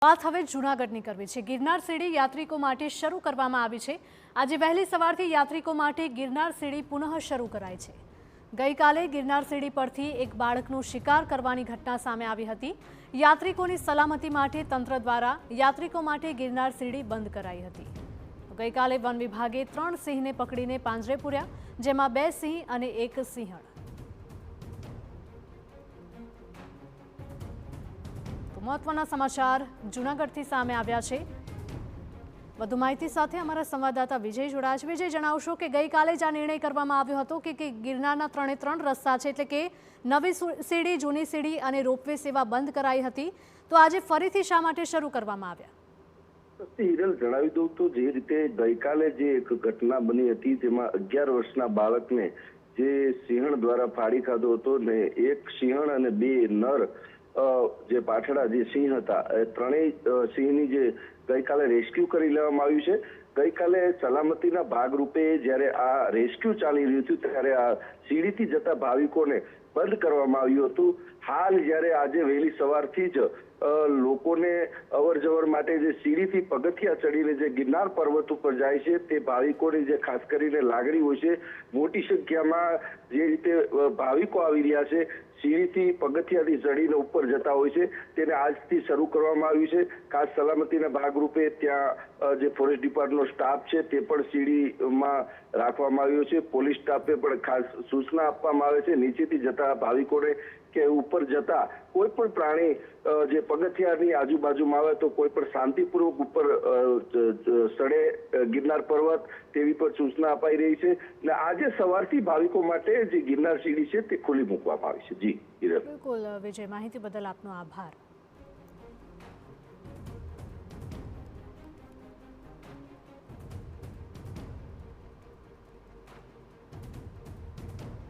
વાત હવે જૂનાગઢની કરવી છે। ગિરનાર સીડી યાત્રિકો માટે શરૂ કરવામાં આવી છે। આજે વહેલી સવારથી યાત્રિકો માટે ગિરનાર સીડી પુનઃ શરૂ કરાઈ છે। ગઈકાલે ગિરનાર સીડી પરથી એક બાળકનો શિકાર કરવાની ઘટના સામે આવી હતી। યાત્રિકોની સલામતી માટે તંત્ર દ્વારા યાત્રિકો માટે ગિરનાર સીડી બંધ કરાઈ હતી। ગઈકાલે વન વિભાગે 3 સિંહને પકડીને પાંજરે પૂર્યા, જેમાં 2 સિંહ અને 1 સિંહણ। महत्वना समाचार जूनागढ़ सामे आव्या छे। વધુ માહિતી સાથે અમારા સંવાદદાતા વિજય જોડાયા છે। વિજય, જણાવશો કે ગઈકાલે જ આ નિર્ણય કરવામાં આવ્યો હતો કે ગિરનારના 3 રસ્તા છે, એટલે કે નવી સીડી, જૂની સીડી અને રોપવે સેવા બંધ કરાઈ હતી, તો આજે ફરીથી શા માટે શરૂ કરવામાં આવ્યા? હિરલ, જણાવી દઉં તો જે રીતે ગઈકાલે જે એક ઘટના બની હતી તેમાં 11 વર્ષના બાળકને જે સિંહણ દ્વારા ફાડી ખાધો હતો ને એક સિંહણ અને 2 નર જે પાછળ જે સિંહ હતા એ ત્રણેય સિંહની જે ગઈકાલે રેસ્ક્યુ કરી લેવામાં આવ્યું છે। ગઈકાલે સલામતીના ભાગરૂપે જ્યારે આ રેસ્ક્યુ ચાલી રહ્યું હતું ત્યારે આ સીડીથી જતા ભાવિકોને બંધ કરવામાં આવ્યું હતું। હાલ જ્યારે આજે વહેલી સવારથી જ લોકોને અવરજવર માટે જે સીડીથી પગથિયા ચડીને જે ગિરનાર પર્વત ઉપર જાય છે તે ભાવિકોની જે ખાસ કરીને લાગણી હોય છે, મોટી સંખ્યામાં જે રીતે ભાવિકો આવી રહ્યા છે, સીડીથી પગથિયાથી ચડીને ઉપર જતા હોય છે, તેને આજથી શરૂ કરવામાં આવ્યું છે। ખાસ સલામતીના ભાગરૂપે ત્યાં જે ફોરેસ્ટ ડિપાર્ટમેન્ટનો સ્ટાફ છે તે પણ સીડીમાં રાખવામાં આવ્યો છે। પોલીસ સ્ટાફે પણ ખાસ સૂચના આપવામાં આવે છે નીચેથી જતા ભાવિકોને કે ઉપર જતા કોઈ પણ પ્રાણી જે પગથિયાની આજુબાજુમાં આવે તો કોઈ પણ શાંતિપૂર્વક ઉપર ચડે ગિરનાર પર્વત, તેવી પણ સૂચના અપાઈ રહી છે। અને આજે સવારથી ભાવિકો માટે જે ગિરનાર સીડી છે તે ખુલ્લી મૂકવામાં આવી છે। જી હિરલ। બિલકુલ વિજય, માહિતી બદલ આપનો આભાર।